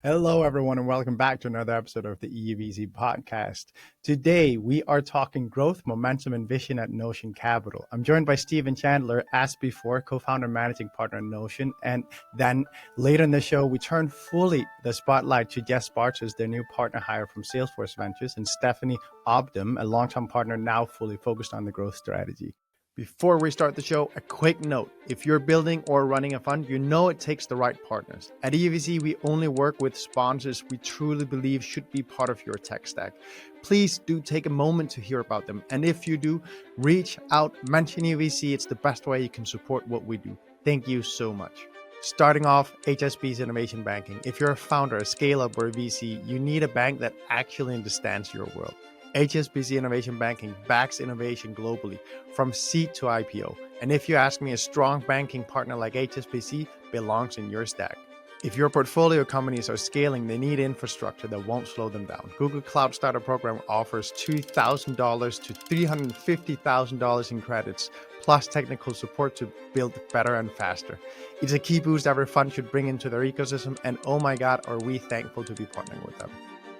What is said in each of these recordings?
Hello, everyone, and welcome back to another episode of the EUVC Podcast. Today, we are talking growth, momentum, and vision at Notion Capital. I'm joined by Stephen Chandler, as before, co-founder and managing partner at Notion. And then later in the show, we turn fully the spotlight to Jess Bartos, their new partner hire from Salesforce Ventures, and Stephanie Opdam, a long-term partner now fully focused on the growth strategy. Before we start the show, a quick note. If you're building or running a fund, you know it takes the right partners. At EUVC, we only work with sponsors we truly believe should be part of your tech stack. Please do take a moment to hear about them. And if you do, reach out, mention EUVC. It's the best way you can support what we do. Thank you so much. Starting off, HSBC's innovation banking. If you're a founder, a scale-up, or a VC, you need a bank that actually understands your world. HSBC Innovation Banking backs innovation globally, from seed to IPO. And if you ask me, a strong banking partner like HSBC belongs in your stack. If your portfolio companies are scaling, they need infrastructure that won't slow them down. Google Cloud Starter Program offers $2,000 to $350,000 in credits, plus technical support to build better and faster. It's a key boost every fund should bring into their ecosystem, and oh my God, are we thankful to be partnering with them.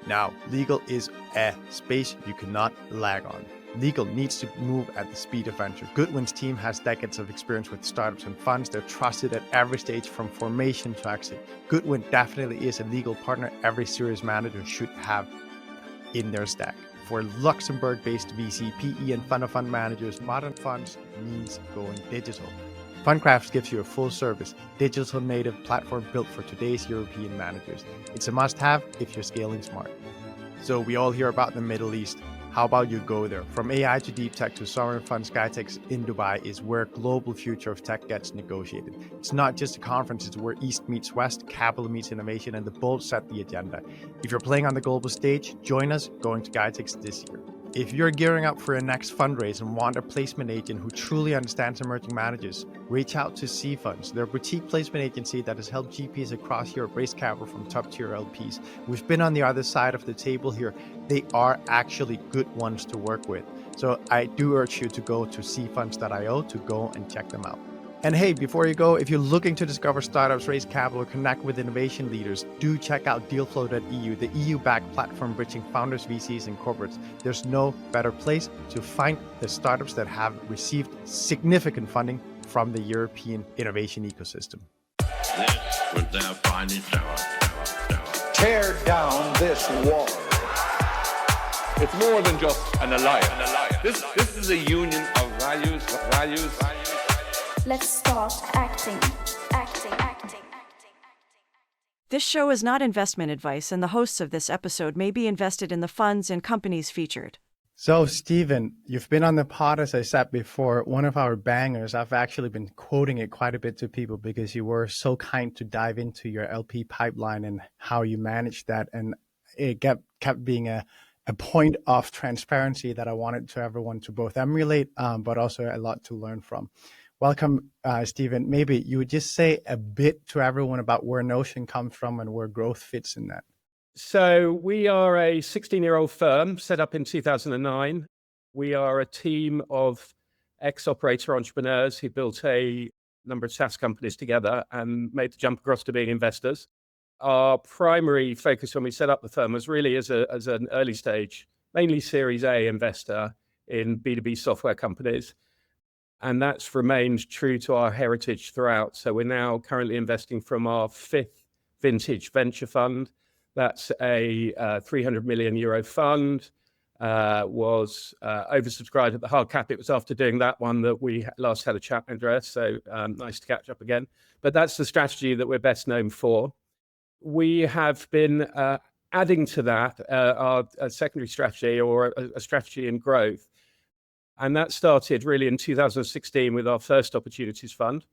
Now, legal is a space you cannot lag on. Legal needs to move at the speed of venture. Goodwin's team has decades of experience with startups and funds. They're trusted at every stage from formation to exit. Goodwin definitely is a legal partner every serious manager should have in their stack. For Luxembourg-based VC, PE, and fund-of-fund managers, modern funds means going digital. Fundcraft gives you a full-service, digital native platform built for today's European managers. It's a must-have if you're scaling smart. So we all hear about the Middle East. How about you go there? From AI to deep tech to sovereign fund, Skytech in Dubai is where global future of tech gets negotiated. It's not just a conference, it's where East meets West, capital meets innovation, and the bold set the agenda. If you're playing on the global stage, join us going to Skytech this year. If you're gearing up for your next fundraise and want a placement agent who truly understands emerging managers, reach out to C Funds. They're a boutique placement agency that has helped GPs across Europe raise capital from top-tier LPs. We've been on the other side of the table here. They are actually good ones to work with. So I do urge you to go to cfunds.io to go and check them out. And hey, before you go, if you're looking to discover startups, raise capital, or connect with innovation leaders, do check out dealflow.eu, the EU-backed platform bridging founders, VCs, and corporates. There's no better place to find the startups that have received significant funding from the European innovation ecosystem. This was their finest hour. Tear down this wall. It's more than just an alliance. This is a union of values. Let's start acting. This show is not investment advice, and the hosts of this episode may be invested in the funds and companies featured. So, Stephen, you've been on the pod, as I said before, one of our bangers. I've actually been quoting it quite a bit to people because you were so kind to dive into your LP pipeline and how you managed that. And it kept being a point of transparency that I wanted to everyone to both emulate, but also a lot to learn from. Welcome, Stephen. Maybe you would just say a bit to everyone about where Notion comes from and where growth fits in that. So we are a 16-year-old firm set up in 2009. We are a team of ex-operator entrepreneurs who built a number of SaaS companies together and made the jump across to being investors. Our primary focus when we set up the firm was really as an early stage, mainly Series A investor in B2B software companies. And that's remained true to our heritage throughout. So we're now currently investing from our fifth vintage venture fund. That's a 300 million euro fund, was oversubscribed at the hard cap. It was after doing that one that we last had a chat, Andreas. So nice to catch up again. But that's the strategy that we're best known for. We have been adding to that our secondary strategy or a strategy in growth. And that started really in 2016 with our first opportunities fund.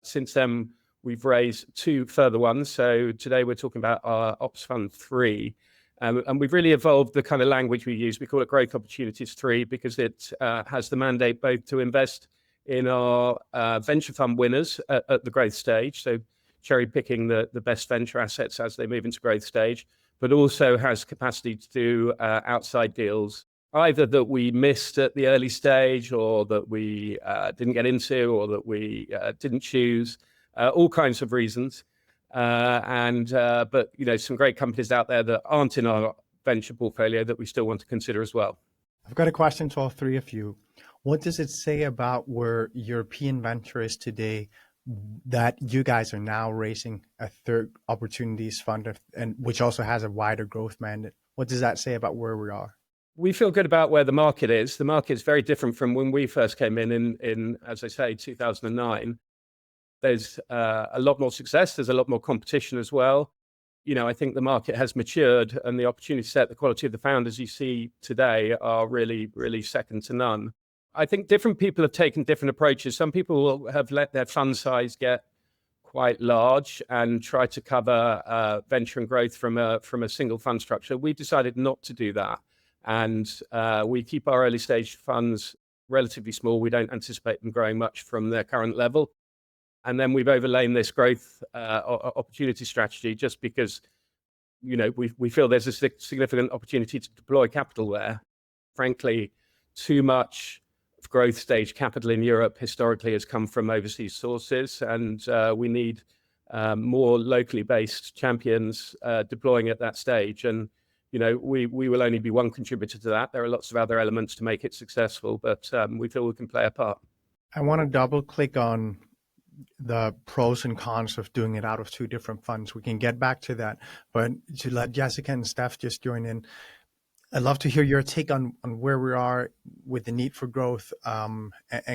Since then, we've raised two further ones. So today we're talking about our Ops Fund 3. And we've really evolved the kind of language we use. We call it Growth Opportunities 3 because it has the mandate both to invest in our venture fund winners at the growth stage. So cherry picking the best venture assets as they move into growth stage, but also has capacity to do outside deals, either that we missed at the early stage or that we didn't get into or that we didn't choose, all kinds of reasons. But some great companies out there that aren't in our venture portfolio that we still want to consider as well. I've got a question to all three of you. What does it say about where European venture is today that you guys are now raising a third opportunities fund, and which also has a wider growth mandate? What does that say about where we are? We feel good about where the market is. The market is very different from when we first came in as I say, 2009. There's a lot more success. There's a lot more competition as well. I think the market has matured, and the opportunity set, the quality of the founders you see today are really, really second to none. I think different people have taken different approaches. Some people have let their fund size get quite large and try to cover venture and growth from a single fund structure. We decided not to do that, and we keep our early stage funds relatively small. We don't anticipate them growing much from their current level. And then we've overlain this growth opportunity strategy just because, we feel there's a significant opportunity to deploy capital there. Frankly, too much of growth stage capital in Europe historically has come from overseas sources, and we need more locally based champions deploying at that stage. And, we will only be one contributor to that. There are lots of other elements to make it successful, but we feel we can play a part. I want to double click on the pros and cons of doing it out of two different funds. We can get back to that, but to let Jessica and Steph just join in, I'd love to hear your take on where we are with the need for growth and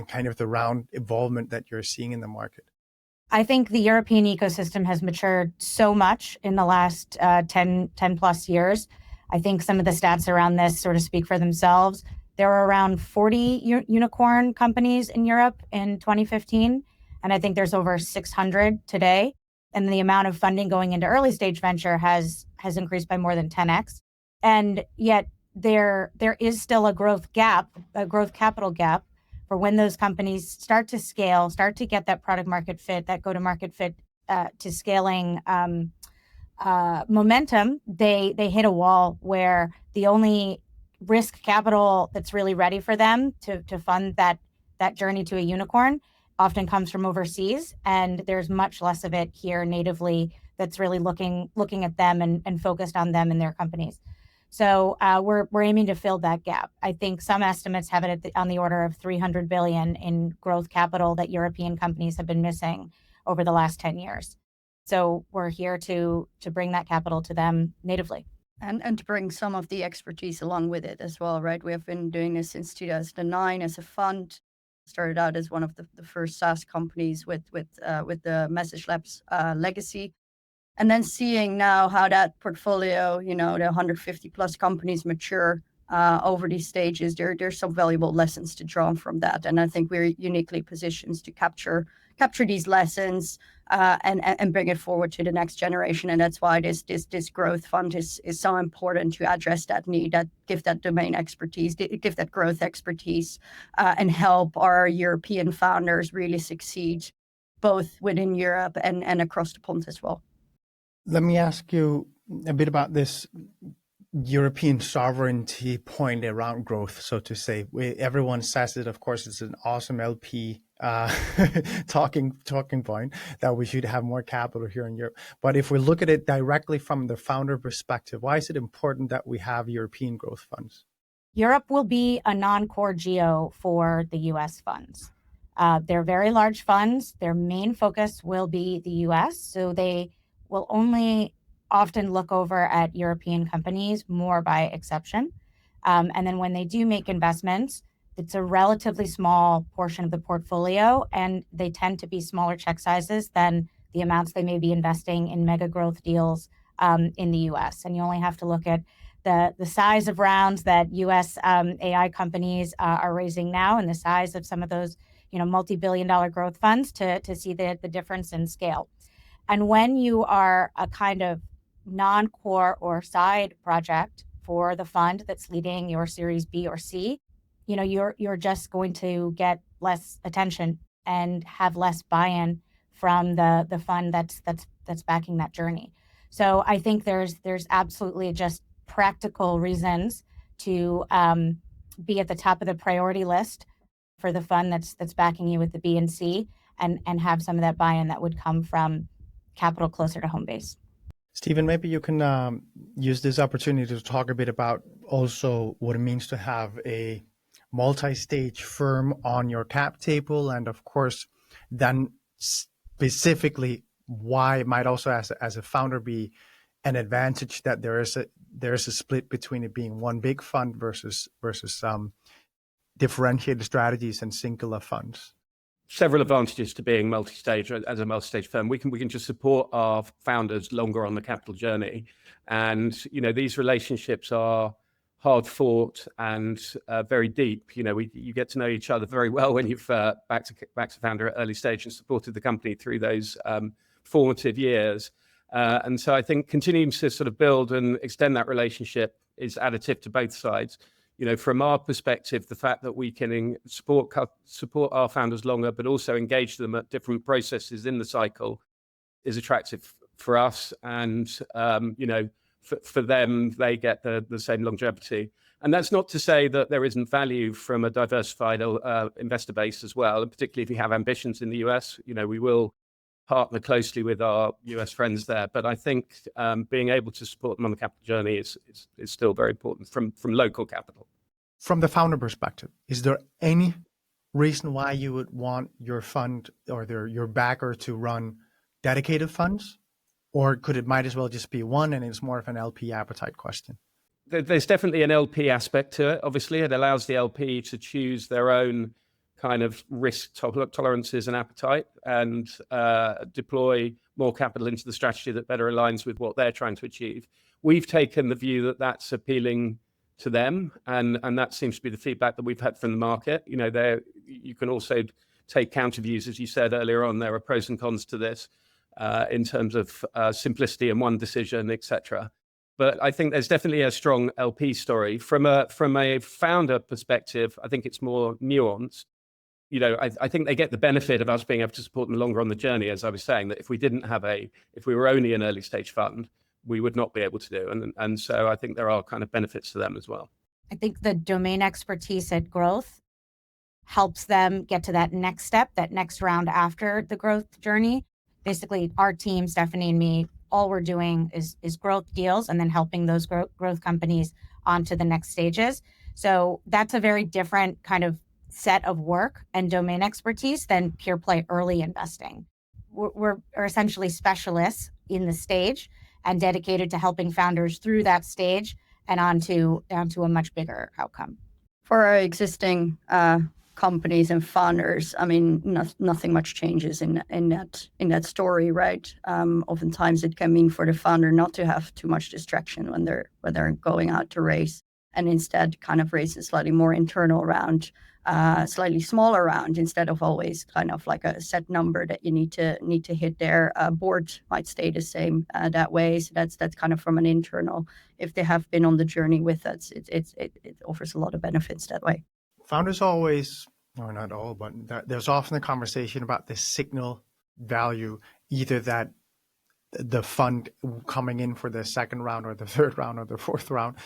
kind of the round involvement that you're seeing in the market. I think the European ecosystem has matured so much in the last 10 plus years. I think some of the stats around this sort of speak for themselves. There were around 40 unicorn companies in Europe in 2015. And I think there's over 600 today. And the amount of funding going into early stage venture has increased by more than 10x. And yet there is still a growth capital gap for when those companies start to scale, start to get that product market fit, that go to market fit to scaling momentum. They hit a wall where the only risk capital that's really ready for them to fund that journey to a unicorn often comes from overseas, and there's much less of it here natively that's really looking at them and focused on them and their companies. So we're aiming to fill that gap. I think some estimates have it on the order of 300 billion in growth capital that European companies have been missing over the last 10 years. So we're here to bring that capital to them natively. And to bring some of the expertise along with it as well, right? We have been doing this since 2009 as a fund. Started out as one of the first SaaS companies with the Message Labs legacy, and then seeing now how that portfolio, the 150 plus companies mature over these stages. There's some valuable lessons to draw from that, and I think we're uniquely positioned to capture these lessons and bring it forward to the next generation. And that's why this growth fund is so important to address that need, that give that domain expertise, give that growth expertise, and help our European founders really succeed, both within Europe and across the pond as well. Let me ask you a bit about this European sovereignty point around growth, so to say. Everyone says it, of course, it's an awesome LP talking point that we should have more capital here in Europe. But if we look at it directly from the founder perspective, why is it important that we have European growth funds? Europe will be a non-core geo for the US funds. They're very large funds. Their main focus will be the US, so they will only often look over at European companies more by exception. And then when they do make investments, it's a relatively small portion of the portfolio, and they tend to be smaller check sizes than the amounts they may be investing in mega growth deals in the US. And you only have to look at the size of rounds that US AI companies are raising now and the size of some of those multi-billion-dollar growth funds to see the difference in scale. And when you are a kind of non-core or side project for the fund that's leading your Series B or C, you're just going to get less attention and have less buy-in from the fund that's backing that journey. So I think there's absolutely just practical reasons to be at the top of the priority list for the fund that's backing you with the B and C, and have some of that buy-in that would come from capital closer to home base. Stephen, maybe you can use this opportunity to talk a bit about also what it means to have a multi-stage firm on your cap table, and of course, then specifically why it might also, as a founder, be an advantage that there is a split between it being one big fund versus differentiated strategies and singular funds. Several advantages to being multi-stage. As a multi-stage firm, we can just support our founders longer on the capital journey, and these relationships are hard fought and very deep. You get to know each other very well when you've backed a founder at early stage and supported the company through those formative years. And so I think continuing to sort of build and extend that relationship is additive to both sides. From our perspective, the fact that we can support our founders longer, but also engage them at different processes in the cycle is attractive for us. And, for them, they get the same longevity. And that's not to say that there isn't value from a diversified investor base as well, and particularly if you have ambitions in the US. We will partner closely with our US friends there. But I think being able to support them on the capital journey is still very important from local capital. From the founder perspective, is there any reason why you would want your fund or your backer to run dedicated funds? Or could it might as well just be one and it's more of an LP appetite question? There's definitely an LP aspect to it. Obviously, it allows the LP to choose their own kind of risk tolerances and appetite and deploy more capital into the strategy that better aligns with what they're trying to achieve. We've taken the view that that's appealing to them, and that seems to be the feedback that we've had from the market. You can also take counter views, as you said earlier on. There are pros and cons to this in terms of simplicity and one decision, etc. But I think there's definitely a strong LP story. From a founder perspective, I think it's more nuanced. I think they get the benefit of us being able to support them longer on the journey, as I was saying, that if we were only an early stage fund, we would not be able to do. And so I think there are kind of benefits to them as well. I think the domain expertise at growth helps them get to that next step, that next round after the growth journey. Basically, our team, Stephanie and me, all we're doing is growth deals and then helping those growth companies onto the next stages. So that's a very different kind of set of work and domain expertise than pure play early investing. We're essentially specialists in the stage and dedicated to helping founders through that stage and down to a much bigger outcome. For our existing companies and founders, I mean, nothing much changes in that story, right? Oftentimes it can mean for the founder not to have too much distraction when they're going out to raise, and instead kind of raise a slightly more internal round, slightly smaller round, instead of always kind of like a set number that you need to hit there. Board might stay the same that way. So that's kind of from an internal. If they have been on the journey with us, it offers a lot of benefits that way. Founders always, or not all, but there's often a conversation about the signal value, either that the fund coming in for the second round or the third round or the fourth round,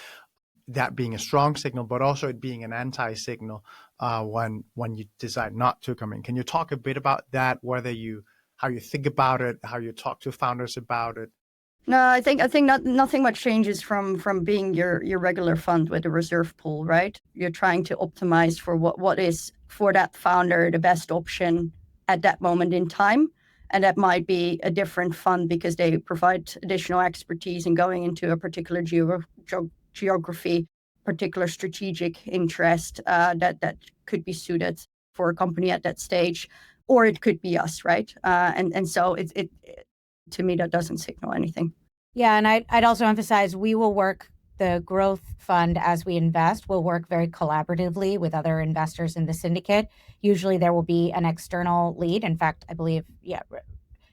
that being a strong signal, but also it being an anti-signal when you decide not to come in. Can you talk a bit about that, how you think about it, how you talk to founders about it? No, I think nothing much changes from being your regular fund with a reserve pool, right? You're trying to optimize for what is for that founder the best option at that moment in time. And that might be a different fund because they provide additional expertise in going into a particular geography, particular strategic interest that could be suited for a company at that stage, or it could be us, right? And so it to me, that doesn't signal anything. Yeah, and I'd also emphasize we will work the growth fund as we invest. We'll work very collaboratively with other investors in the syndicate. Usually there will be an external lead. In fact, I believe,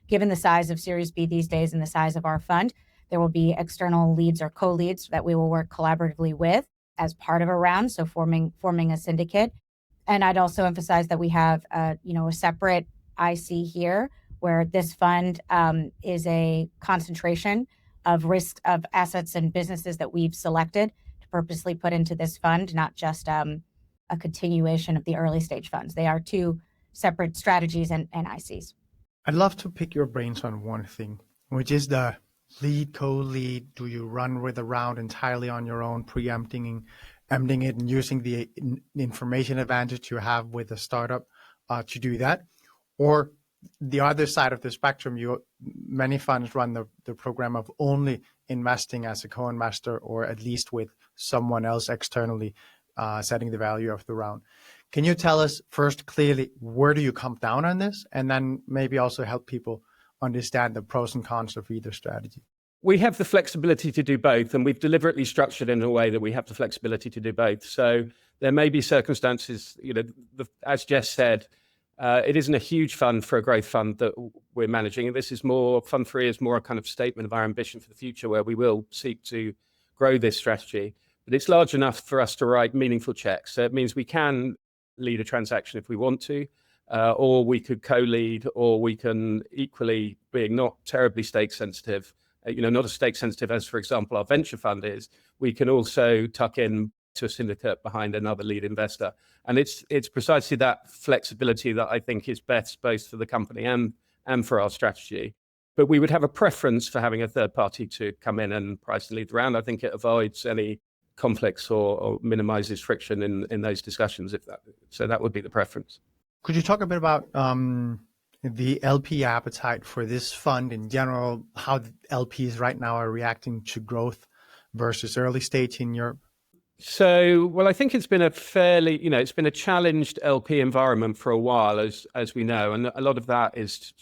given the size of Series B these days and the size of our fund, there will be external leads or co-leads that we will work collaboratively with as part of a round, so forming a syndicate. And I'd also emphasize that we have a separate IC here, where this fund is a concentration of risk of assets and businesses that we've selected to purposely put into this fund, not just a continuation of the early stage funds. They are two separate strategies and ICs. I'd love to pick your brains on one thing. which is the lead, co-lead. Do you run with a round entirely on your own, preempting emptying it and using the information advantage you have with a startup to do that? Or the other side of the spectrum, many funds run the program of only investing as a co-investor, or at least with someone else externally setting the value of the round. Can you tell us first clearly, where do you come down on this? And then maybe also help people understand the pros and cons of either strategy. We have the flexibility to do both, and we've deliberately structured in a way that we have the flexibility to do both. So there may be circumstances, as Jess said, it isn't a huge fund for a growth fund that we're managing. This is more, Fund 3 is more a kind of statement of our ambition for the future, where we will seek to grow this strategy. But it's large enough for us to write meaningful checks. So it means we can lead a transaction if we want to, or we could co-lead, or we can equally, being not terribly stake sensitive, not as stake sensitive as, for example, our venture fund is, we can also tuck in to a syndicate behind another lead investor. And it's precisely that flexibility that I think is best both for the company and for our strategy. But we would have a preference for having a third party to come in and price and lead the round. I think it avoids any conflicts or minimizes friction in those discussions. So that would be the preference. Could you talk a bit about the LP appetite for this fund in general, how the LPs right now are reacting to growth versus early stage in Europe? So, well, I think it's been a fairly, it's been a challenged LP environment for a while, as we know. And a lot of that is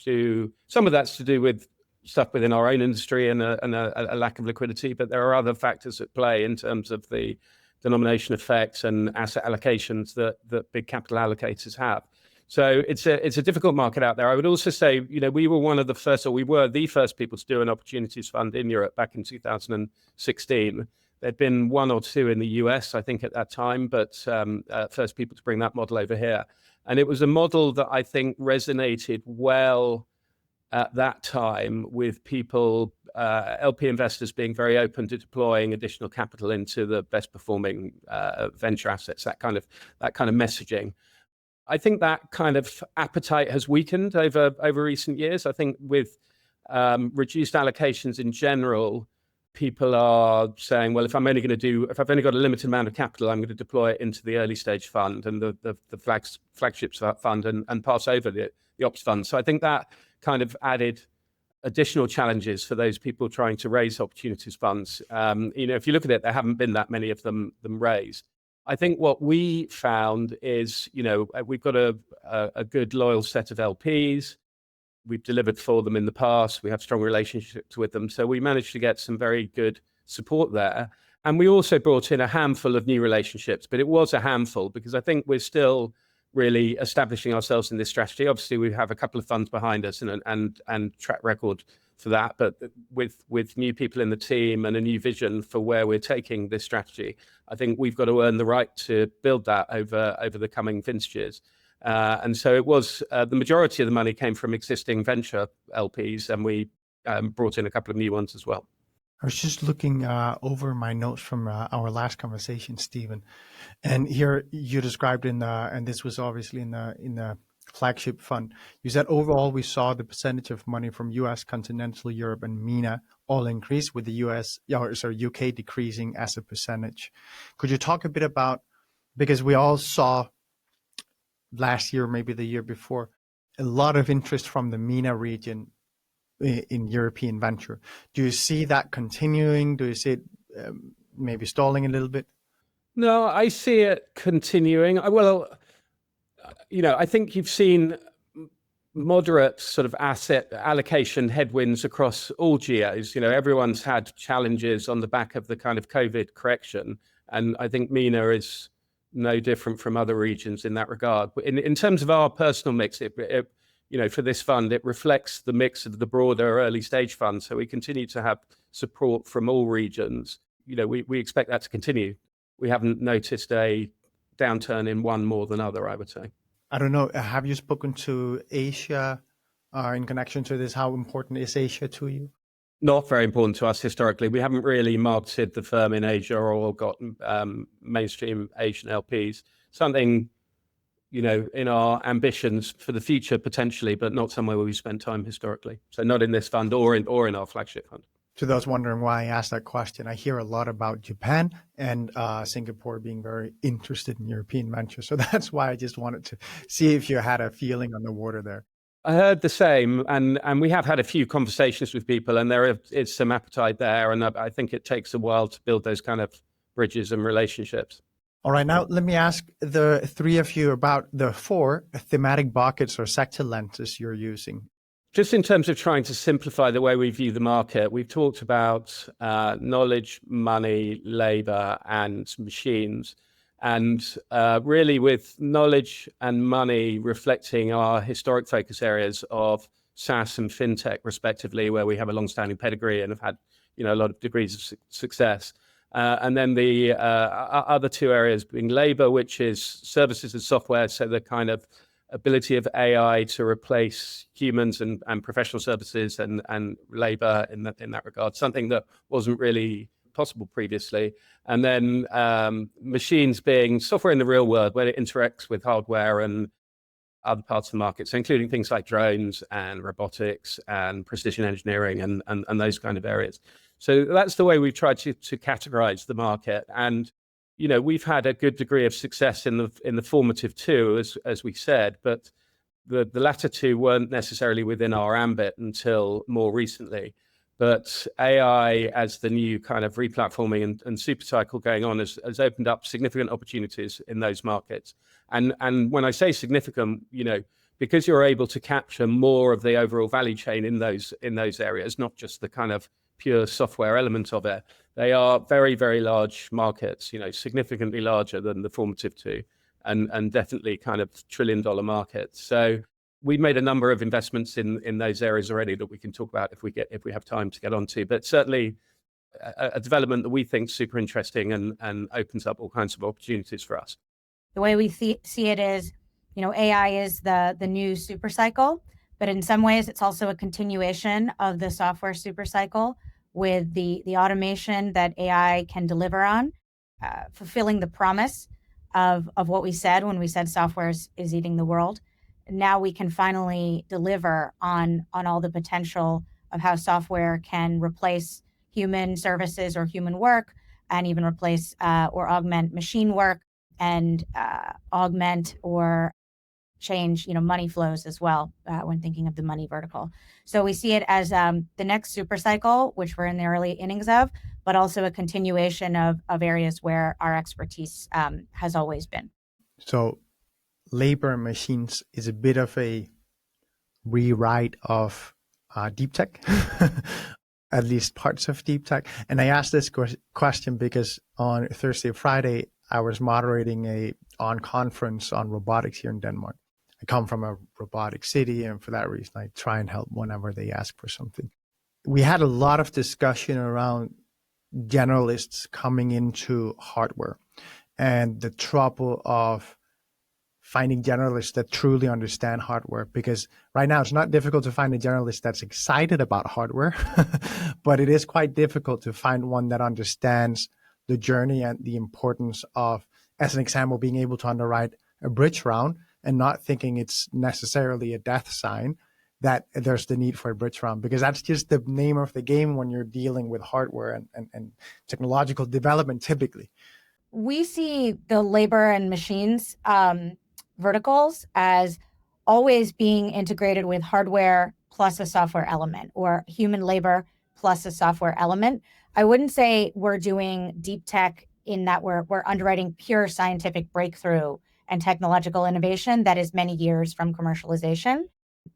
some of that's to do with stuff within our own industry and a lack of liquidity. But there are other factors at play in terms of the denomination effects and asset allocations that big capital allocators have. So it's a difficult market out there. I would also say, we were one of the first, or we were the first people to do an opportunities fund in Europe back in 2016. There'd been one or two in the US, I think, at that time, but first people to bring that model over here. And it was a model that I think resonated well at that time with people, LP investors being very open to deploying additional capital into the best performing venture assets, that kind of messaging. I think that kind of appetite has weakened over recent years. I think with reduced allocations in general, people are saying, well, if I've only got a limited amount of capital, I'm going to deploy it into the early stage fund and the flagships fund and pass over the ops fund. So I think that kind of added additional challenges for those people trying to raise opportunities funds. If you look at it, there haven't been that many of them raised. I think what we found is, we've got a good loyal set of LPs. We've delivered for them in the past. We have strong relationships with them. So we managed to get some very good support there. And we also brought in a handful of new relationships, but it was a handful because I think we're still really establishing ourselves in this strategy. Obviously, we have a couple of funds behind us and track record for that, but with new people in the team and a new vision for where we're taking this strategy, I think we've got to earn the right to build that over the coming vintages. And so it was the majority of the money came from existing venture LPs, and we brought in a couple of new ones as well. I was just looking over my notes from our last conversation, Stephen, and here you described and this was obviously in the flagship fund. You said overall we saw the percentage of money from U.S., continental Europe, and MENA all increase, with the UK decreasing as a percentage. Could you talk a bit about, because we all saw last year, maybe the year before, a lot of interest from the MENA region in European venture. Do you see that continuing? Do you see it maybe stalling a little bit? No, I see it continuing. I think you've seen moderate sort of asset allocation headwinds across all geos. Everyone's had challenges on the back of the kind of COVID correction. And I think MENA is no different from other regions in that regard. In terms of our personal mix, for this fund, it reflects the mix of the broader early stage fund. So we continue to have support from all regions. We expect that to continue. We haven't noticed a downturn in one more than other, I would say. I don't know. Have you spoken to Asia in connection to this? How important is Asia to you? Not very important to us historically. We haven't really marketed the firm in Asia or got mainstream Asian LPs. Something in our ambitions for the future potentially, but not somewhere where we spent time historically. So not in this fund or in our flagship fund. To those wondering why I asked that question, I hear a lot about Japan and Singapore being very interested in European ventures. So that's why I just wanted to see if you had a feeling on the water there. I heard the same, and we have had a few conversations with people, and there is some appetite there, and I think it takes a while to build those kind of bridges and relationships. All right, now let me ask the three of you about the 4 thematic buckets or sector lenses you're using. Just in terms of trying to simplify the way we view the market, we've talked about knowledge, money, labor, and machines. And really with knowledge and money reflecting our historic focus areas of SaaS and fintech, respectively, where we have a long-standing pedigree and have had a lot of degrees of success. And then the other 2 areas being labor, which is services and software, so the kind of ability of AI to replace humans and professional services and labor in that regard, something that wasn't really possible previously. And then machines being software in the real world, where it interacts with hardware and other parts of the market, so including things like drones and robotics and precision engineering and those kind of areas. So that's the way we've tried to categorize the market. And we've had a good degree of success in the formative 2, as we said, but the latter 2 weren't necessarily within our ambit until more recently. But AI, as the new kind of replatforming and super cycle going on, has opened up significant opportunities in those markets. And when I say significant, because you're able to capture more of the overall value chain in those areas, not just the kind of pure software element of it, they are very, very large markets, significantly larger than the formative 2, and definitely kind of $1 trillion markets. So we've made a number of investments in those areas already that we can talk about if we have time to get onto. But certainly a development that we think is super interesting and opens up all kinds of opportunities for us. The way we see it is, AI is the new super cycle, but in some ways it's also a continuation of the software super cycle with the automation that AI can deliver on, fulfilling the promise of what we said when we said software is eating the world. Now we can finally deliver on all the potential of how software can replace human services or human work, and even replace or augment machine work, and augment or change money flows as well when thinking of the money vertical. So we see it as the next super cycle, which we're in the early innings of, but also a continuation of areas where our expertise has always been. So labor and machines is a bit of a rewrite of deep tech, at least parts of deep tech. And I asked this question because on Thursday, Friday, I was moderating a conference on robotics here in Denmark. I come from a robotic city, and for that reason, I try and help whenever they ask for something. We had a lot of discussion around generalists coming into hardware and the trouble of finding generalists that truly understand hardware, because right now it's not difficult to find a generalist that's excited about hardware, but it is quite difficult to find one that understands the journey and the importance of, as an example, being able to underwrite a bridge round and not thinking it's necessarily a death sign that there's the need for a bridge round, because that's just the name of the game when you're dealing with hardware and technological development typically. We see the labor and machines verticals as always being integrated with hardware plus a software element, or human labor plus a software element. I wouldn't say we're doing deep tech in that we're underwriting pure scientific breakthrough and technological innovation that is many years from commercialization.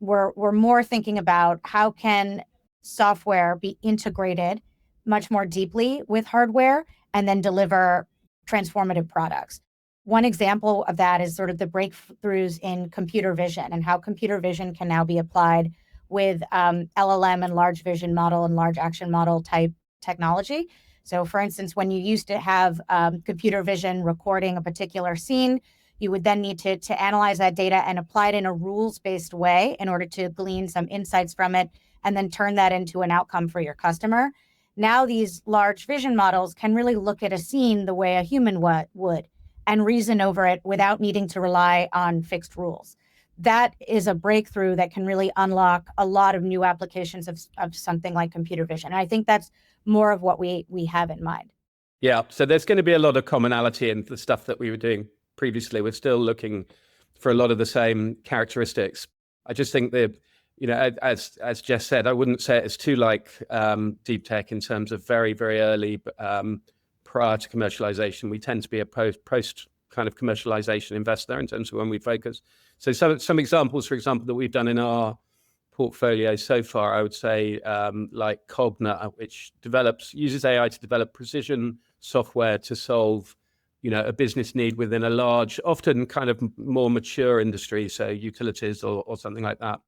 We're more thinking about how can software be integrated much more deeply with hardware and then deliver transformative products. One example of that is sort of the breakthroughs in computer vision and how computer vision can now be applied with LLM and large vision model and large action model type technology. So for instance, when you used to have computer vision recording a particular scene, you would then need to analyze that data and apply it in a rules-based way in order to glean some insights from it and then turn that into an outcome for your customer. Now these large vision models can really look at a scene the way a human would and reason over it without needing to rely on fixed rules. That is a breakthrough that can really unlock a lot of new applications of something like computer vision. And I think that's more of what we have in mind. Yeah, so there's going to be a lot of commonality in the stuff that we were doing previously. We're still looking for a lot of the same characteristics. I just think that, as Jess said, I wouldn't say it's too like deep tech in terms of very, very early prior to commercialization. We tend to be a post kind of commercialization investor in terms of when we focus. So some examples, for example, that we've done in our portfolio so far, I would say like Cogna, which uses AI to develop precision software to solve, a business need within a large, often kind of more mature industry, so utilities or something like that.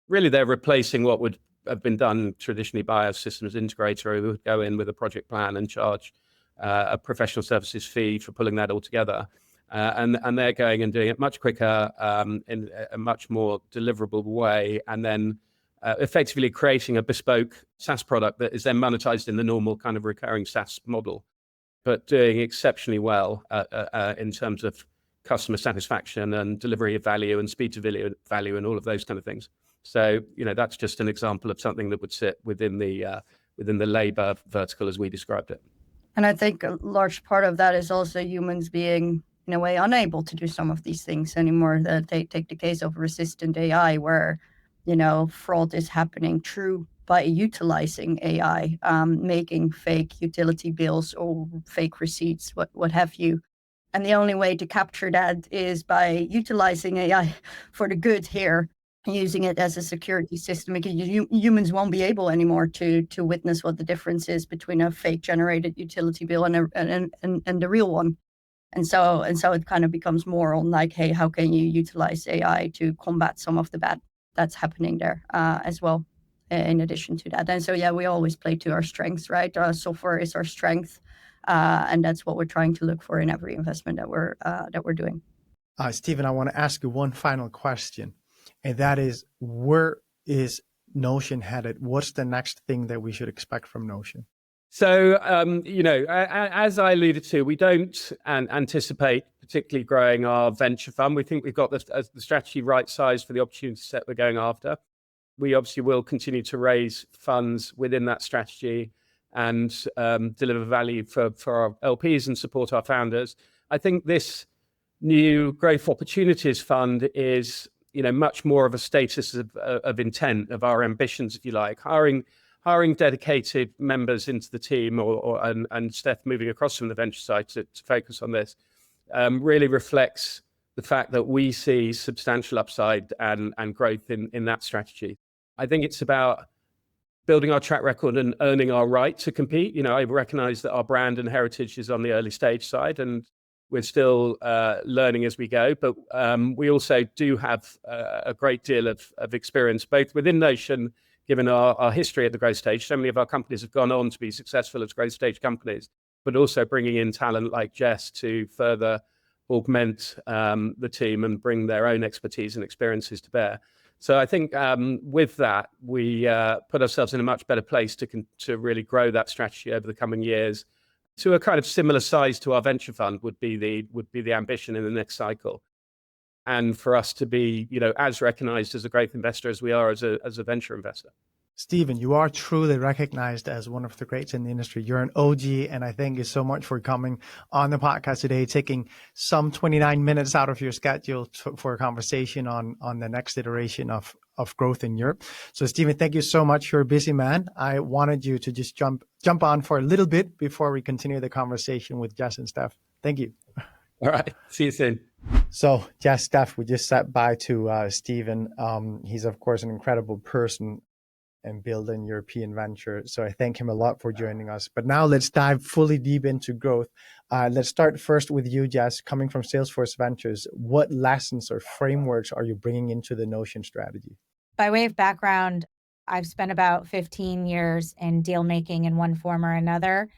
Really, they're replacing what would have been done traditionally by a systems integrator who would go in with a project plan and charge a professional services fee for pulling that all together. And they're going and doing it much quicker in a much more deliverable way, and then effectively creating a bespoke SaaS product that is then monetized in the normal kind of recurring SaaS model, but doing exceptionally well in terms of customer satisfaction and delivery of value and speed to value and all of those kind of things. So, that's just an example of something that would sit within the labor vertical as we described it. And I think a large part of that is also humans being, in a way, unable to do some of these things anymore. They take the case of resistant AI, where, fraud is happening through by utilizing AI, making fake utility bills or fake receipts, what have you. And the only way to capture that is by utilizing AI for the good here, using it as a security system, because humans won't be able anymore to witness what the difference is between a fake generated utility bill and the real one. And so it kind of becomes more on like, hey, how can you utilize AI to combat some of the bad that's happening there as well, in addition to that. And so, yeah, we always play to our strengths, right? Our software is our strength. And that's what we're trying to look for in every investment that we're doing. Stephen, I want to ask you one final question, and that is, where is Notion headed? What's the next thing that we should expect from Notion? So, as I alluded to, we don't anticipate particularly growing our venture fund. We think we've got the strategy right sized for the opportunity set we're going after. We obviously will continue to raise funds within that strategy and deliver value for our LPs and support our founders. I think this new growth opportunities fund is, much more of a status of intent, of our ambitions, if you like. Hiring dedicated members into the team, and Steph moving across from the venture side to focus on this, really reflects the fact that we see substantial upside and growth in that strategy. I think it's about building our track record and earning our right to compete. I recognize that our brand and heritage is on the early stage side, and we're still learning as we go. But we also do have a great deal of experience, both within Notion, given our history at the growth stage. So many of our companies have gone on to be successful as growth stage companies, but also bringing in talent like Jess to further augment the team and bring their own expertise and experiences to bear. So I think with that, we put ourselves in a much better place to really grow that strategy over the coming years to a kind of similar size to our venture fund would be the ambition in the next cycle. And for us to be, as recognized as a growth investor as we are as a venture investor. Stephen, you are truly recognized as one of the greats in the industry. You're an OG, and I thank you so much for coming on the podcast today, taking some 29 minutes out of your schedule for a conversation on the next iteration of growth in Europe. So, Stephen, thank you so much. You're a busy man. I wanted you to just jump on for a little bit before we continue the conversation with Jess and Steph. Thank you. All right. See you soon. So, Jess, Steph, we just sat by to Stephen. He's, of course, an incredible person and building European venture. So I thank him a lot for joining us. But now let's dive fully deep into growth. Let's start first with you, Jess, coming from Salesforce Ventures. What lessons or frameworks are you bringing into the Notion strategy? By way of background, I've spent about 15 years in deal making in one form or another.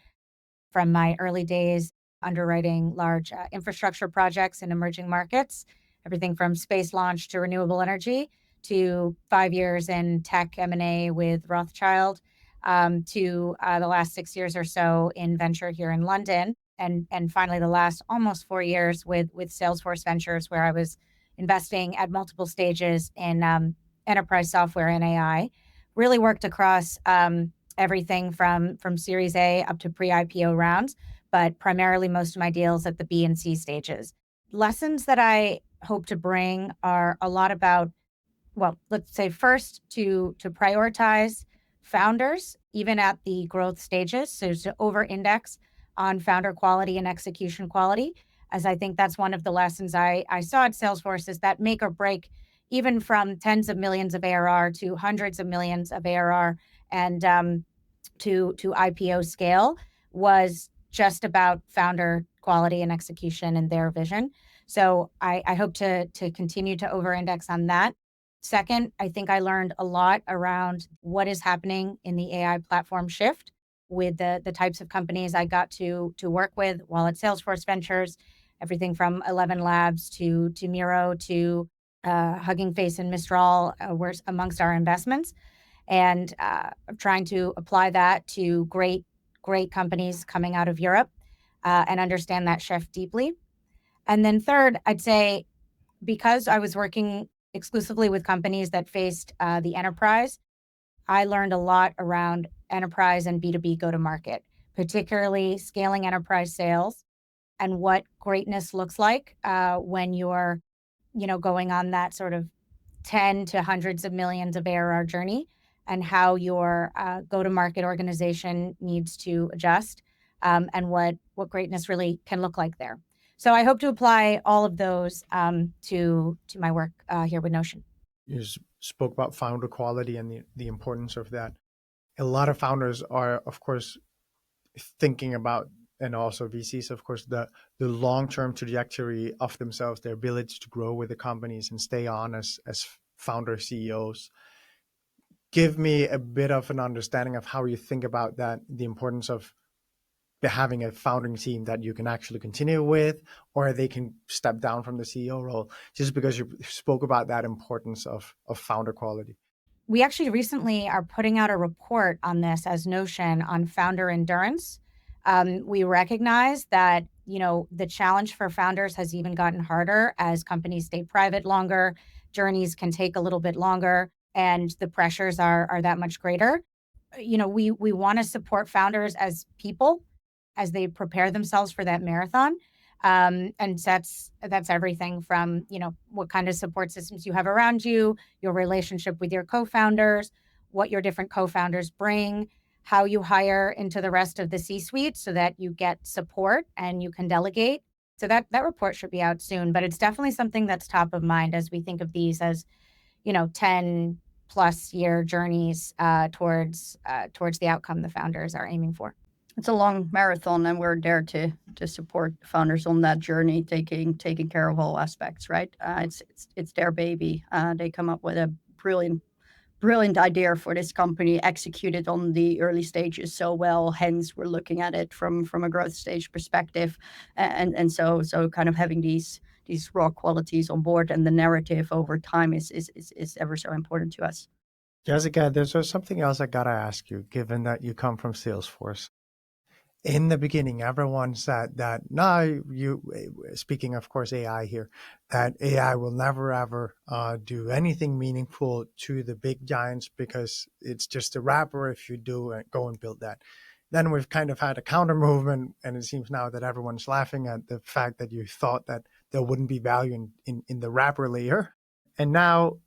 From my early days underwriting large infrastructure projects in emerging markets, everything from space launch to renewable energy, to 5 years in tech M&A with Rothschild, to the last 6 years or so in venture here in London. and finally the last almost 4 years with Salesforce Ventures, where I was investing at multiple stages in enterprise software and AI. Really worked across everything from Series A up to pre-IPO rounds, but primarily most of my deals at the B and C stages. Lessons that I hope to bring are a lot about, well, let's say first to prioritize founders, even at the growth stages. So to over-index on founder quality and execution quality, as I think that's one of the lessons I saw at Salesforce, is that make or break, even from tens of millions of ARR to hundreds of millions of ARR and to IPO scale, was just about founder quality and execution and their vision. So I hope to continue to over-index on that. Second, I think I learned a lot around what is happening in the AI platform shift with the types of companies I got to work with while at Salesforce Ventures, everything from 11 Labs to Miro to Hugging Face and Mistral were amongst our investments. And trying to apply that to great companies coming out of Europe and understand that shift deeply. And then third, I'd say, because I was working exclusively with companies that faced the enterprise, I learned a lot around enterprise and B2B go-to-market, particularly scaling enterprise sales and what greatness looks like when you're, going on that sort of 10 to hundreds of millions of ARR journey, and how your go-to-market organization needs to adjust and what greatness really can look like there. So I hope to apply all of those to my work here with Notion. You spoke about founder quality and the importance of that. A lot of founders are, of course, thinking about, and also VCs, of course, the long-term trajectory of themselves, their ability to grow with the companies and stay on as founder CEOs. Give me a bit of an understanding of how you think about that, the importance of having a founding team that you can actually continue with, or they can step down from the CEO role, just because you spoke about that importance of founder quality. We actually recently are putting out a report on this as Notion on founder endurance. We recognize that, the challenge for founders has even gotten harder as companies stay private longer, journeys can take a little bit longer, and the pressures are that much greater. We want to support founders as people as they prepare themselves for that marathon. And that's everything from, what kind of support systems you have around you, your relationship with your co-founders, what your different co-founders bring, how you hire into the rest of the C-suite so that you get support and you can delegate. So that report should be out soon, but it's definitely something that's top of mind as we think of these as, 10 plus year journeys towards the outcome the founders are aiming for. It's a long marathon, and we're there to support founders on that journey, taking care of all aspects, right? It's their baby. They come up with a brilliant idea for this company, executed on the early stages so well. Hence, we're looking at it from a growth stage perspective, and so kind of having these raw qualities on board and the narrative over time is ever so important to us. Jessica, there's something else I gotta ask you, given that you come from Salesforce. In the beginning, everyone said that, speaking of course AI here, that AI will never ever do anything meaningful to the big giants because it's just a wrapper if you do go and build that. Then we've kind of had a counter movement, and it seems now that everyone's laughing at the fact that you thought that there wouldn't be value in the wrapper layer. And now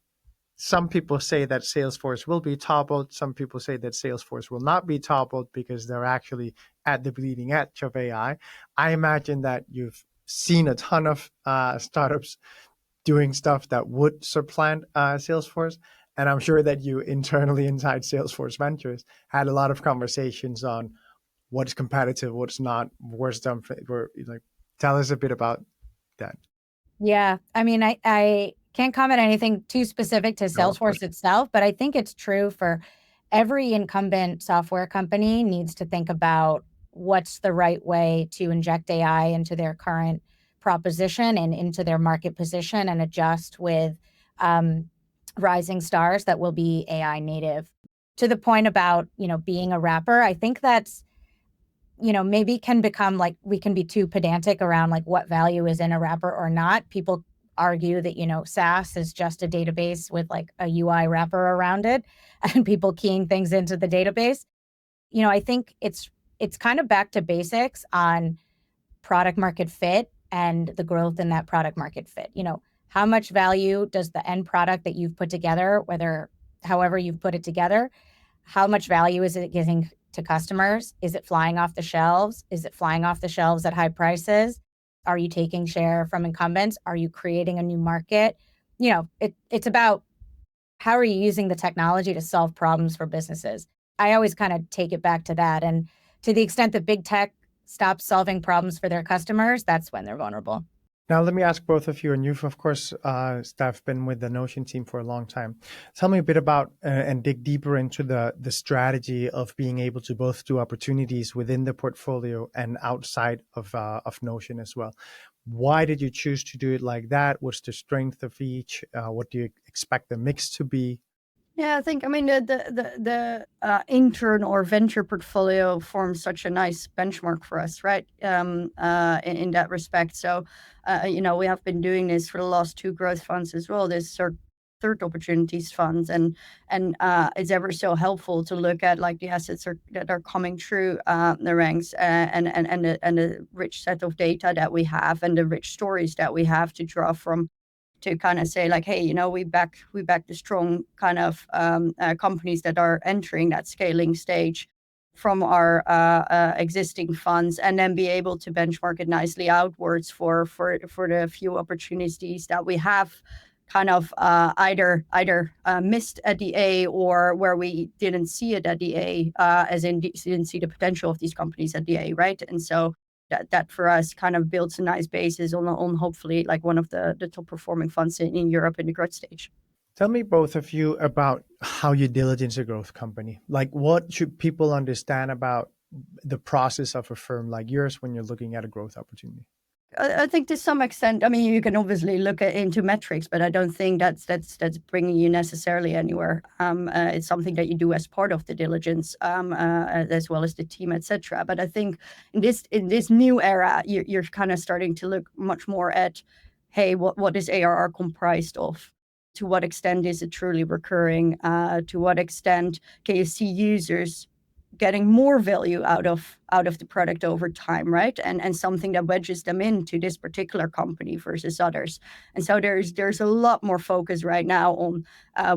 some people say that Salesforce will be toppled. Some people say that Salesforce will not be toppled because they're actually at the bleeding edge of AI. I imagine that you've seen a ton of startups doing stuff that would supplant Salesforce. And I'm sure that you internally inside Salesforce Ventures had a lot of conversations on what's competitive, what's not, where's done. Tell us a bit about that. Yeah, I mean, I can't comment on anything too specific to Salesforce itself, but I think it's true for every incumbent software company needs to think about what's the right way to inject AI into their current proposition and into their market position and adjust with rising stars that will be AI native. To the point about, being a wrapper, I think that's maybe can become like, we can be too pedantic around like what value is in a wrapper or not. People argue that, SaaS is just a database with like a UI wrapper around it and people keying things into the database. I think it's kind of back to basics on product market fit and the growth in that product market fit. How much value does the end product that you've put together, however you've put it together, how much value is it giving to customers? Is it flying off the shelves? Is it flying off the shelves at high prices? Are you taking share from incumbents? Are you creating a new market? It's about how are you using the technology to solve problems for businesses? I always kind of take it back to that. And to the extent that big tech stops solving problems for their customers, that's when they're vulnerable. Now, let me ask both of you, and you've, of course, Steph, been with the Notion team for a long time. Tell me a bit about and dig deeper into the strategy of being able to both do opportunities within the portfolio and outside of Notion as well. Why did you choose to do it like that? What's the strength of each? What do you expect the mix to be? Yeah, I think, the intern or venture portfolio forms such a nice benchmark for us, right? In that respect. So, we have been doing this for the last two growth funds as well. This third opportunities funds, and it's ever so helpful to look at like the assets that are coming through the ranks and the rich set of data that we have and the rich stories that we have to draw from, to kind of say like, hey, we back the strong kind of companies that are entering that scaling stage from our existing funds, and then be able to benchmark it nicely outwards for the few opportunities that we have kind of either missed at the A, or where we didn't see it at the A, as in didn't see the potential of these companies at the A, right? And so that for us kind of builds a nice basis on hopefully like one of the top performing funds in Europe in the growth stage. Tell me, both of you, about how you diligence a growth company. Like, what should people understand about the process of a firm like yours when you're looking at a growth opportunity? I think to some extent, you can obviously look into metrics, but I don't think that's bringing you necessarily anywhere. It's something that you do as part of the diligence, as well as the team, etc. But I think in this new era, you're kind of starting to look much more at, hey, what is ARR comprised of? To what extent is it truly recurring? To what extent can you see users getting more value out of the product over time, right? And something that wedges them into this particular company versus others. And so there's a lot more focus right now on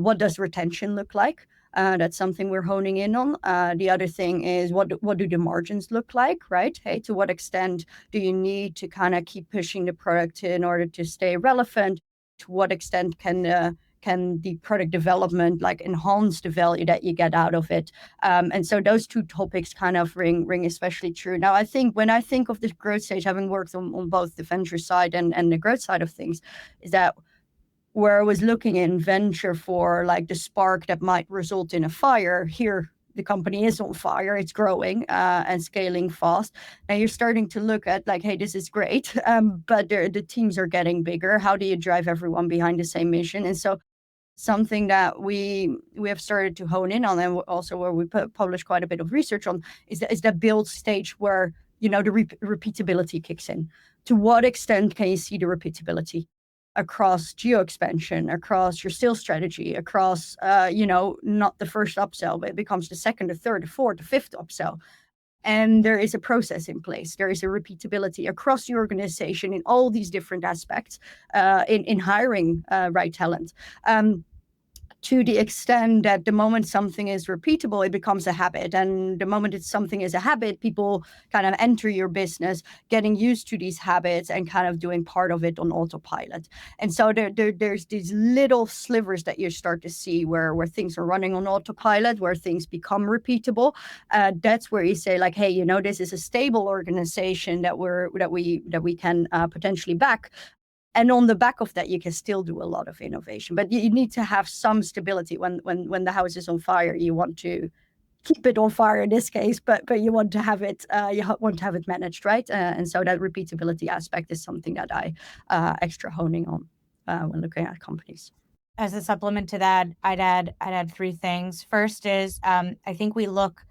what does retention look like. That's something we're honing in on. The other thing is what do the margins look like, right? Hey, to what extent do you need to kind of keep pushing the product in order to stay relevant? To what extent can the product development like enhance the value that you get out of it? And so those two topics kind of ring especially true. Now, I think when I think of the growth stage, having worked on both the venture side and the growth side of things, is that where I was looking in venture for like the spark that might result in a fire, here the company is on fire, it's growing and scaling fast. Now you're starting to look at like, hey, this is great, but the teams are getting bigger. How do you drive everyone behind the same mission? And so something that we have started to hone in on, and also where we publish quite a bit of research on, is that build stage where, the repeatability kicks in. To what extent can you see the repeatability across geo expansion, across your sales strategy, across, not the first upsell, but it becomes the second, the third, the fourth, the fifth upsell. And there is a process in place. There is a repeatability across the organization in all these different aspects, in hiring right talent. To the extent that the moment something is repeatable, it becomes a habit. And the moment something is a habit, people kind of enter your business, getting used to these habits and kind of doing part of it on autopilot. And so there's these little slivers that you start to see where things are running on autopilot, where things become repeatable. That's where you say like, hey, this is a stable organization that we can potentially back. And on the back of that, you can still do a lot of innovation, but you need to have some stability. When the house is on fire, you want to keep it on fire in this case, but you want to have it managed, right? And so that repeatability aspect is something that I extra honing on when looking at companies. As a supplement to that, I'd add three things. First is I think we look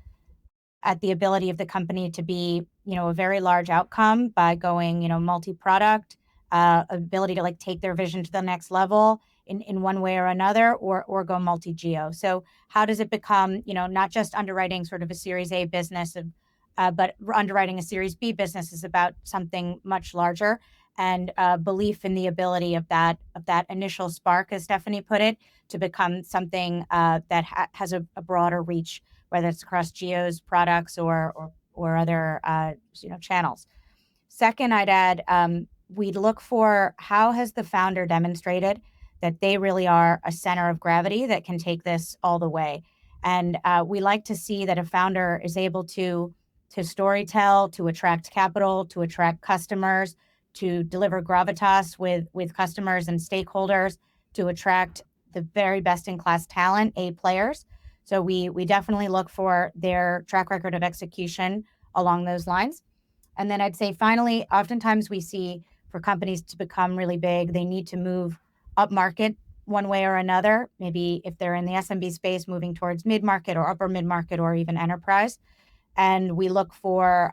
at the ability of the company to be, a very large outcome by going, multi-product, ability to take their vision to the next level in one way or another, or go multi-geo. So how does it become, not just underwriting sort of a Series A business, but underwriting a Series B business is about something much larger, and belief in the ability of that initial spark, as Stephanie put it, to become something that has a broader reach, whether it's across geos, products, or other channels. Second, I'd add we'd look for how has the founder demonstrated that they really are a center of gravity that can take this all the way. And we like to see that a founder is able to storytell, to attract capital, to attract customers, to deliver gravitas with customers and stakeholders, to attract the very best-in-class talent, A players. So we definitely look for their track record of execution along those lines. And then I'd say finally, oftentimes we see for companies to become really big, they need to move up market one way or another. Maybe if they're in the SMB space, moving towards mid-market or upper mid-market or even enterprise. And we look for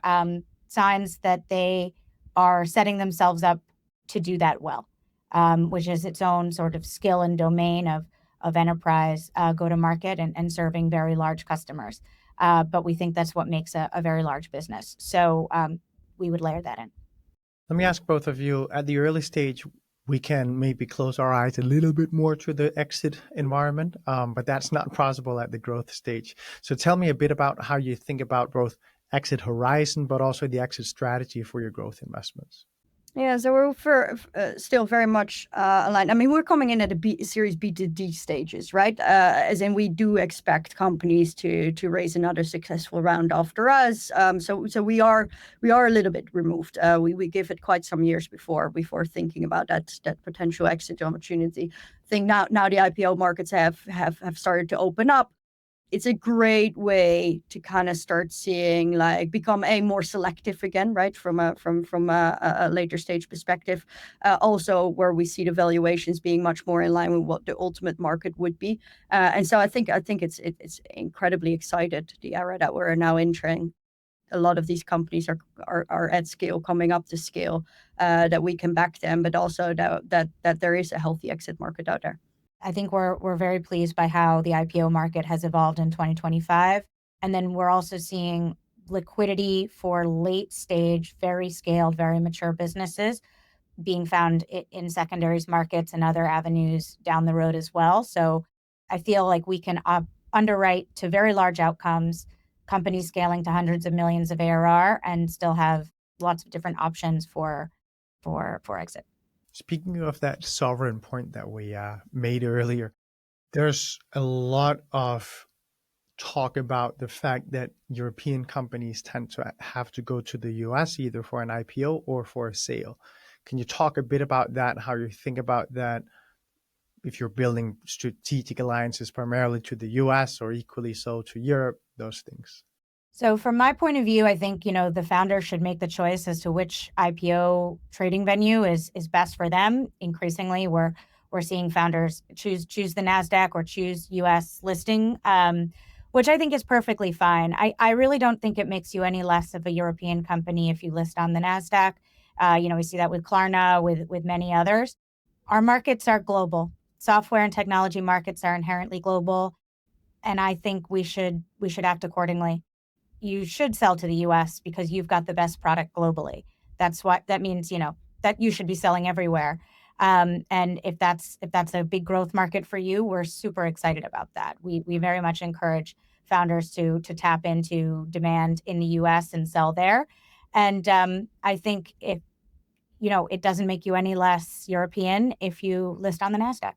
signs that they are setting themselves up to do that well, which is its own sort of skill and domain of enterprise go-to-market and serving very large customers. But we think that's what makes a very large business. So we would layer that in. Let me ask both of you, at the early stage, we can maybe close our eyes a little bit more to the exit environment, but that's not possible at the growth stage. So tell me a bit about how you think about both exit horizon, but also the exit strategy for your growth investments. Yeah, so we're still very much aligned. I mean, we're coming in at Series B to D stages, right? As in, we do expect companies to raise another successful round after us. So we are a little bit removed. We give it quite some years before thinking about that potential exit opportunity. I think now the IPO markets have started to open up. It's a great way to kind of start seeing become more selective again, right? From a later stage perspective, also where we see the valuations being much more in line with what the ultimate market would be. And so I think it's incredibly excited, the era that we're now entering. A lot of these companies are at scale, coming up to scale, that we can back them, but also that there is a healthy exit market out there. I think we're very pleased by how the IPO market has evolved in 2025. And then we're also seeing liquidity for late stage, very scaled, very mature businesses being found in secondaries markets and other avenues down the road as well. So I feel like we can underwrite to very large outcomes, companies scaling to hundreds of millions of ARR, and still have lots of different options for exit. Speaking of that sovereign point that we made earlier, there's a lot of talk about the fact that European companies tend to have to go to the US either for an IPO or for a sale. Can you talk a bit about that, how you think about that, if you're building strategic alliances primarily to the US or equally so to Europe, those things? So from my point of view, I think, the founder should make the choice as to which IPO trading venue is best for them. Increasingly, we're seeing founders choose the NASDAQ or choose US listing, which I think is perfectly fine. I really don't think it makes you any less of a European company if you list on the NASDAQ. We see that with Klarna, with many others. Our markets are global. Software and technology markets are inherently global. And I think we should act accordingly. You should sell to the US because you've got the best product globally. That means, that you should be selling everywhere. And if that's a big growth market for you, we're super excited about that. We very much encourage founders to tap into demand in the US and sell there. And I think it doesn't make you any less European if you list on the NASDAQ.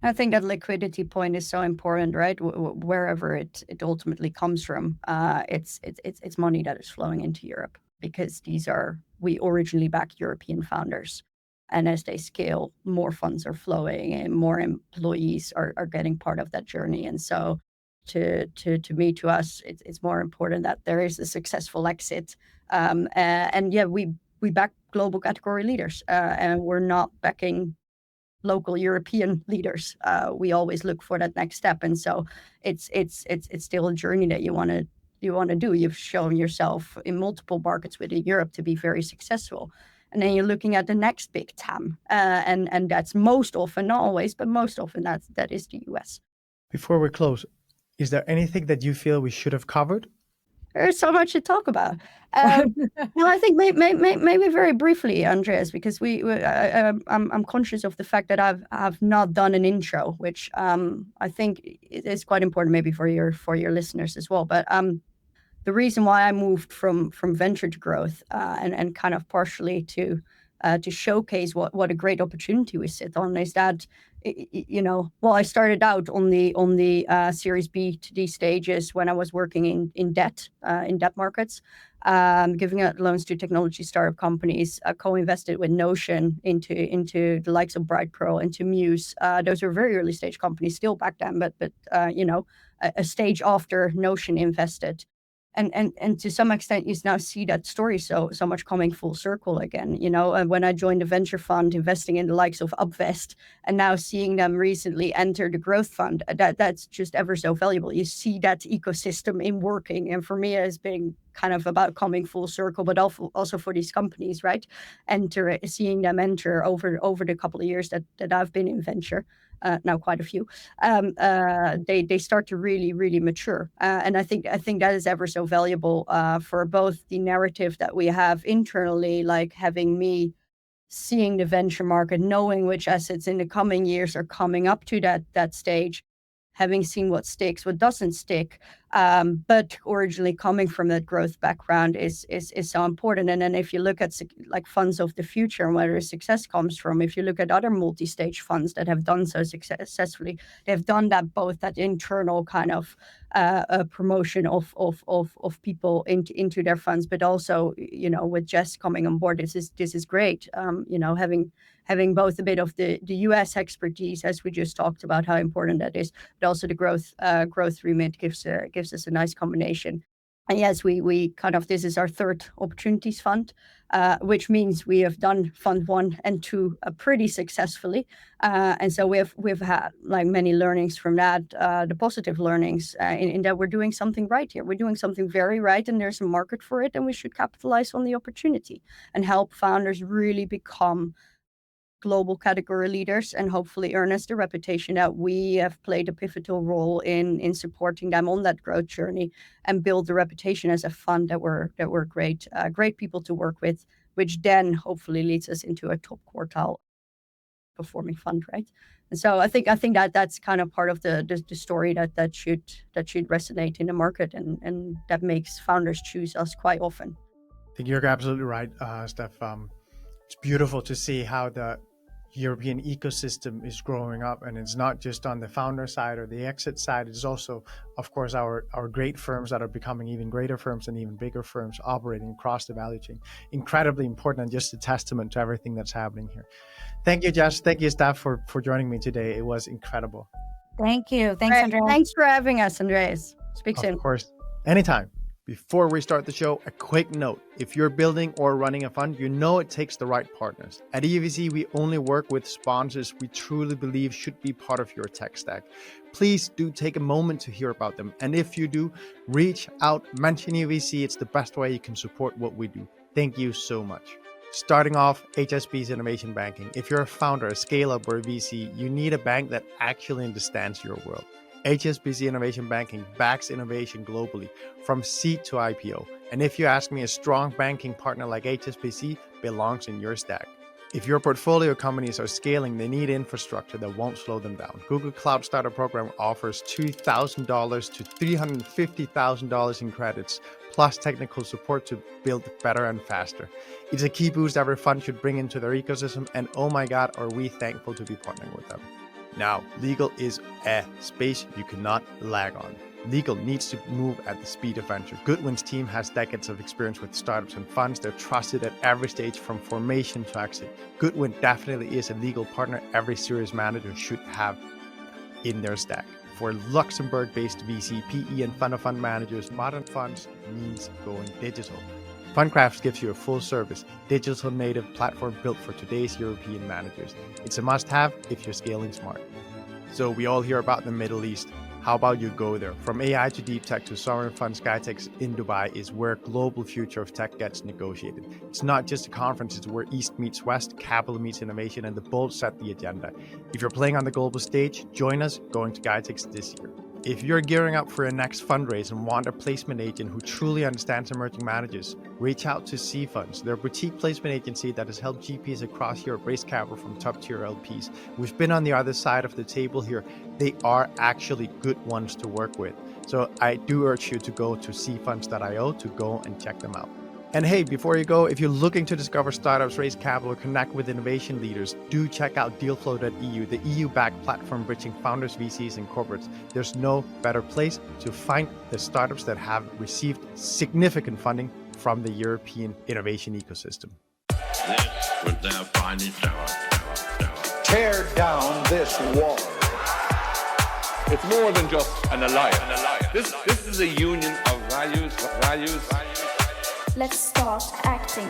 I think that liquidity point is so important, right? Wherever it ultimately comes from, it's money that is flowing into Europe, because we originally back European founders, and as they scale, more funds are flowing and more employees are getting part of that journey. And so, to us, it's more important that there is a successful exit, and yeah, we back global category leaders, and we're not backing local European leaders. We always look for that next step, and so it's still a journey that you want you want to do. You've shown yourself in multiple markets within Europe to be very successful. And then you're looking at the next big TAM. And that's most often, not always, but most often that is the US. Before we close, is there anything that you feel we should have covered? There's so much to talk about. I think maybe very briefly, Andreas, because I'm conscious of the fact that I've not done an intro, which I think is quite important maybe for your listeners as well. But the reason why I moved from venture to growth and kind of partially to showcase what a great opportunity we sit on is that, I started out on the Series B to D stages when I was working in debt markets, giving out loans to technology startup companies, co-invested with Notion into the likes of BrightPro, into Muse. Those were very early stage companies still back then, but a stage after Notion invested. And to some extent, you now see that story so much coming full circle again. When I joined a venture fund, investing in the likes of Upvest, and now seeing them recently enter the growth fund, that's just ever so valuable. You see that ecosystem in working, and for me, it has been kind of about coming full circle, but also for these companies, right? Seeing them enter over the couple of years that I've been in venture. Now quite a few, they start to really, really mature. And I think that is ever so valuable for both the narrative that we have internally, like having me seeing the venture market, knowing which assets in the coming years are coming up to that stage, having seen what sticks, what doesn't stick, but originally coming from that growth background is so important. And then if you look at like funds of the future and where success comes from, if you look at other multi-stage funds that have done so successfully, they've done that both that internal kind of promotion of people into their funds, but also with Jess coming on board, this is great. Having both a bit of the US expertise, as we just talked about, how important that is, but also the growth remit gives us a nice combination. And yes, we kind of, this is our third opportunities fund, which means we have done fund 1 and 2 pretty successfully. And so we've had like many learnings from that, the positive learnings in that we're doing something right here. We're doing something very right, and there's a market for it, and we should capitalize on the opportunity and help founders really become global category leaders, and hopefully earn us the reputation that we have played a pivotal role in supporting them on that growth journey, and build the reputation as a fund that we're great people to work with, which then hopefully leads us into a top quartile performing fund, right? And so I think that's kind of part of the story that should resonate in the market, and that makes founders choose us quite often. I think you're absolutely right, Steph. It's beautiful to see how the European ecosystem is growing up, and it's not just on the founder side or the exit side. It's also, of course, our great firms that are becoming even greater firms and even bigger firms operating across the value chain. Incredibly important, and just a testament to everything that's happening here. Thank you, Jess. Thank you, Steph, for joining me today. It was incredible. Thank you. Thanks, Andreas. Thanks for having us, Andreas. Speak soon. Of course, anytime. Before we start the show, a quick note. If you're building or running a fund, it takes the right partners. At EUVC, we only work with sponsors we truly believe should be part of your tech stack. Please do take a moment to hear about them. And if you do, reach out, mention EUVC. It's the best way you can support what we do. Thank you so much. Starting off, HSBC Innovation Banking. If you're a founder, a scale-up, or a VC, you need a bank that actually understands your world. HSBC Innovation Banking backs innovation globally, from seed to IPO. And if you ask me, a strong banking partner like HSBC belongs in your stack. If your portfolio companies are scaling, they need infrastructure that won't slow them down. Google Cloud Starter Program offers $2,000 to $350,000 in credits, plus technical support to build better and faster. It's a key boost every fund should bring into their ecosystem, and oh my God, are we thankful to be partnering with them. Now, legal is a space you cannot lag on. Legal needs to move at the speed of venture. Goodwin's team has decades of experience with startups and funds. They're trusted at every stage from formation to exit. Goodwin definitely is a legal partner every serious manager should have in their stack. For Luxembourg-based VC, PE, and fund-of-fund managers, modern funds means going digital. Fundcraft gives you a full-service, digital native platform built for today's European managers. It's a must-have if you're scaling smart. So we all hear about the Middle East. How about you go there? From AI to deep tech to sovereign fund SkyTech in Dubai is where global future of tech gets negotiated. It's not just a conference, it's where East meets West, capital meets innovation, and the bold set the agenda. If you're playing on the global stage, join us going to SkyTech this year. If you're gearing up for your next fundraise and want a placement agent who truly understands emerging managers, reach out to C Funds. They're a boutique placement agency that has helped GPs across Europe raise capital from top-tier LPs. We've been on the other side of the table here. They are actually good ones to work with. So I do urge you to go to cfunds.io to go and check them out. And hey, before you go, if you're looking to discover startups, raise capital, connect with innovation leaders, do check out dealflow.eu, the EU-backed platform bridging founders, VCs, and corporates. There's no better place to find the startups that have received significant funding from the European innovation ecosystem. This was their finest hour. Tear down this wall. It's more than just an alliance. This is a union of values. Let's start acting.